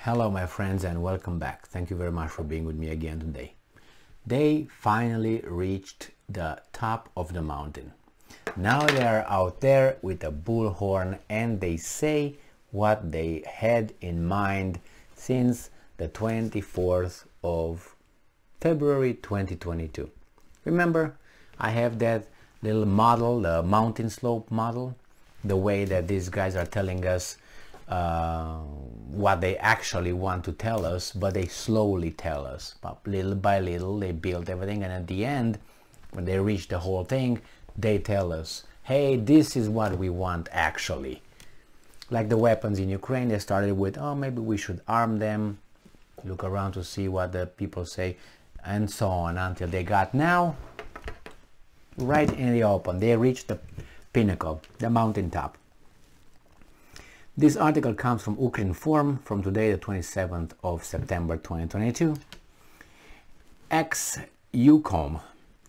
Hello my friends and welcome back. Thank you very much for being with me again today. They finally reached the top of the mountain. Now they are out there with a bullhorn and they say what they had in mind since the 24th of February 2022. Remember, I have that little model, the mountain slope model, the way that these guys are telling us what they actually want to tell us, but they slowly tell us. But little by little they build everything, and at the end, when they reach the whole thing, they tell us, hey, this is what we want actually. Like the weapons in Ukraine, they started with, oh, maybe we should arm them, look around to see what the people say, and so on, until they got now, right in the open, they reached the pinnacle, the mountaintop. This article comes from Ukrinform from today, the 27th of September 2022. Ex-UCOM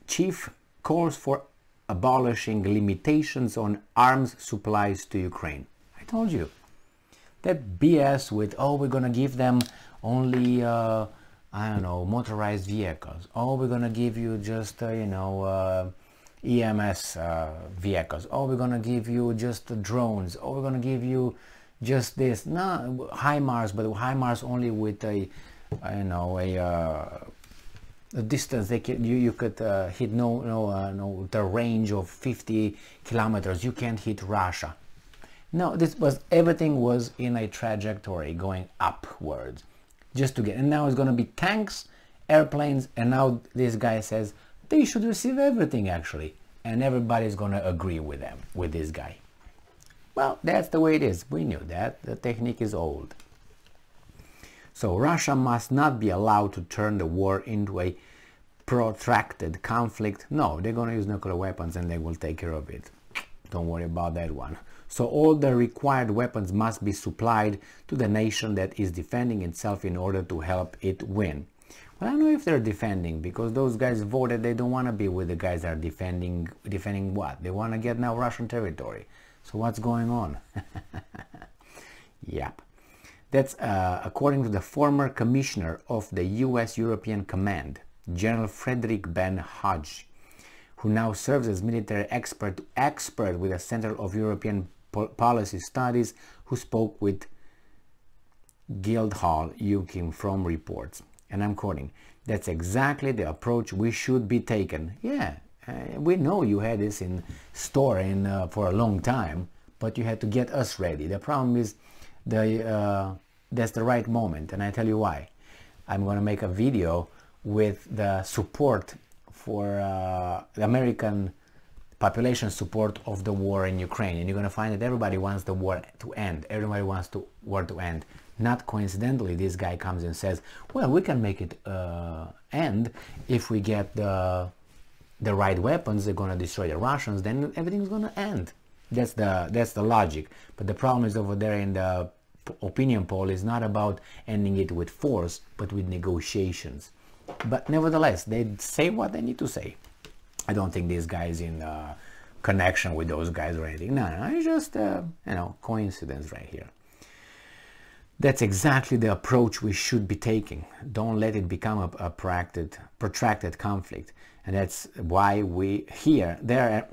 chief calls for abolishing limitations on arms supplies to Ukraine. I told you. That BS with, oh, we're going to give them only, I don't know, motorized vehicles. Oh, we're going to give you just, EMS vehicles. Oh, we're going to give you just drones. Oh, we're going to give you just this. No, HIMARS, but HIMARS only with a distance they can, you could hit the range of 50 kilometers. You can't hit Russia. No, everything was in a trajectory going upwards, just to get. And now it's going to be tanks, airplanes, and now this guy says they should receive everything actually, and everybody's going to agree with them, with this guy. Well, that's the way it is. We knew that. The technique is old. So Russia must not be allowed to turn the war into a protracted conflict. No, they're going to use nuclear weapons and they will take care of it. Don't worry about that one. So all the required weapons must be supplied to the nation that is defending itself in order to help it win. Well, I don't know if they're defending, because those guys voted they don't want to be with the guys that are defending what? They want to get now Russian territory. So what's going on? Yep. That's according to the former commissioner of the U.S. European Command, General Ben Hodges, who now serves as military expert with the Center of European Policy Studies, who spoke with Guildhall UK from reports. And I'm quoting, "That's exactly the approach we should be taking." Yeah. We know you had this in store for a long time, but you had to get us ready. The problem is that's the right moment, and I tell you why. I'm going to make a video with the support for the American population support of the war in Ukraine, and you're going to find that everybody wants the war to end. Everybody wants the war to end. Not coincidentally, this guy comes and says, well, we can make it end if we get the right weapons. They're going to destroy the Russians, then everything's going to end. That's the logic. But the problem is over there in the opinion poll is not about ending it with force, but with negotiations. But nevertheless, they say what they need to say. I don't think this guy is in connection with those guys or anything. No, it's just coincidence right here. That's exactly the approach we should be taking. Don't let it become a protracted conflict. And that's why we here, there,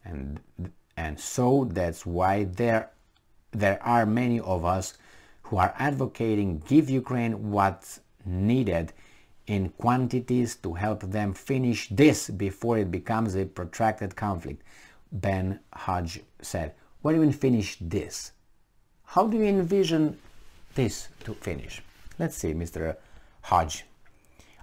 and so that's why there are many of us who are advocating give Ukraine what's needed in quantities to help them finish this before it becomes a protracted conflict, Ben Hodges said. What do you mean finish this? How do you envision this to finish? Let's see, Mr. Hodges.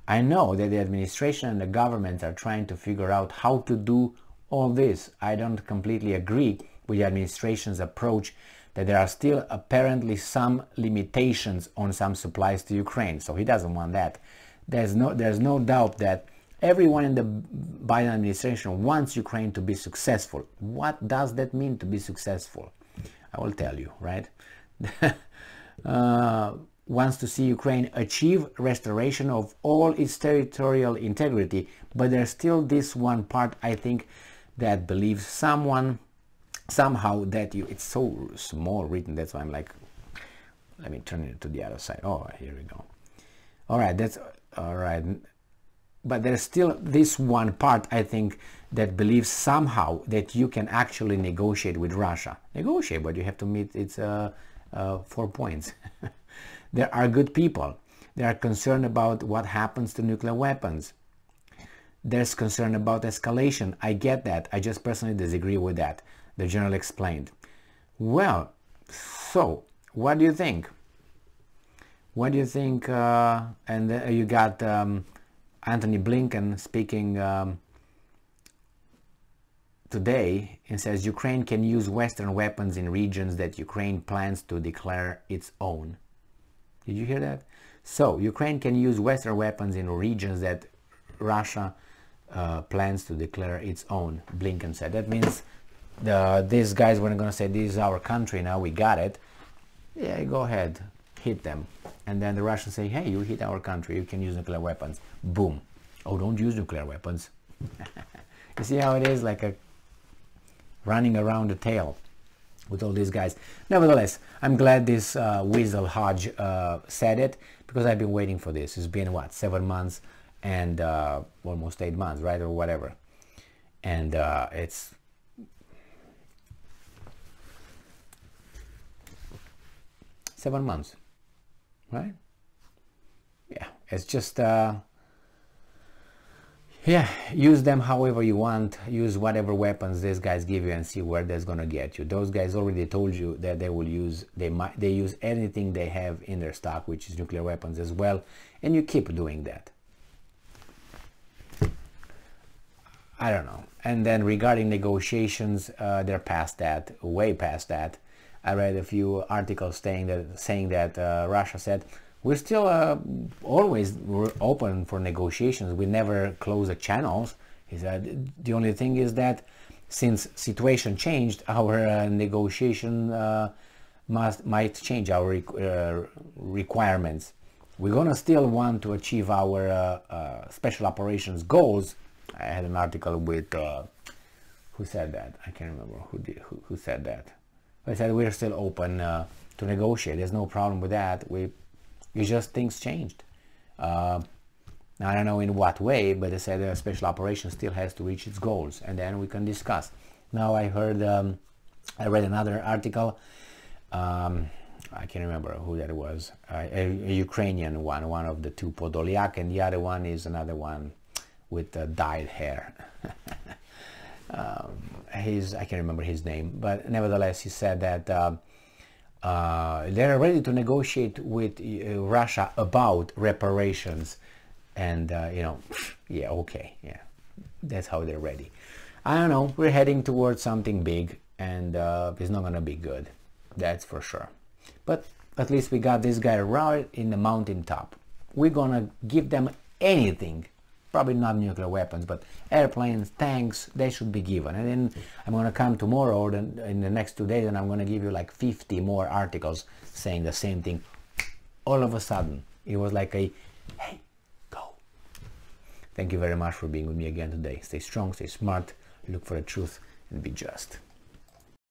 I know that the administration and the government are trying to figure out how to do all this. I don't completely agree with the administration's approach that there are still apparently some limitations on some supplies to Ukraine. So he doesn't want that. There's no doubt that everyone in the Biden administration wants Ukraine to be successful. What does that mean, to be successful? I will tell you, right? Wants to see Ukraine achieve restoration of all its territorial integrity, but there's still this one part, I think, that believes somehow that it's so small written, that's why I'm like, let me turn it to the other side. Oh, here we go. All right, that's all right. But there's still this one part, I think, that believes somehow that you can actually negotiate with Russia. Negotiate, but you have to meet its 4 points. There are good people. They are concerned about what happens to nuclear weapons. There's concern about escalation. I get that. I just personally disagree with that, the general explained. Well, so what do you think? What do you think? And you got Anthony Blinken speaking today and says Ukraine can use Western weapons in regions that Ukraine plans to declare its own. Did you hear that? So Ukraine can use Western weapons in regions that Russia plans to declare its own, Blinken said. That means these guys were going to say, this is our country now, we got it. Yeah, go ahead, hit them. And then the Russians say, hey, you hit our country, you can use nuclear weapons. Boom. Oh, don't use nuclear weapons. You see how it is, like a running around the tail with all these guys. Nevertheless, I'm glad this Weasel Hodge said it, because I've been waiting for this. It's been, what, 7 months and almost 8 months, right, or whatever. And it's... seven months, right? Yeah, it's just... yeah, use them however you want, use whatever weapons these guys give you and see where that's gonna get you. Those guys already told you that they will use, they use anything they have in their stock, which is nuclear weapons as well, and you keep doing that. I don't know. And then regarding negotiations, they're past that, way past that. I read a few articles saying that Russia said, we're still always open for negotiations. We never close the channels. He said the only thing is that since situation changed, our negotiation might change our requirements. We're gonna still want to achieve our special operations goals. I had an article with who said that? I can't remember who said that. But I said we're still open to negotiate. There's no problem with that. It's just things changed. I don't know in what way, but they said the special operation still has to reach its goals, and then we can discuss. Now I heard, I read another article. I can't remember who that was. A Ukrainian one of the two, Podolyak, and the other one is another one with dyed hair. I can't remember his name, but nevertheless, he said that they're ready to negotiate with Russia about reparations, and you know, yeah, okay, yeah, that's how they're ready. I don't know, we're heading towards something big, and it's not gonna be good, that's for sure. But at least we got this guy right in the mountaintop. We're gonna give them anything. Probably not nuclear weapons, but airplanes, tanks, they should be given. And then I'm going to come tomorrow or in the next 2 days, and I'm going to give you like 50 more articles saying the same thing. All of a sudden, it was like a, hey, go. Thank you very much for being with me again today. Stay strong, stay smart, look for the truth, and be just.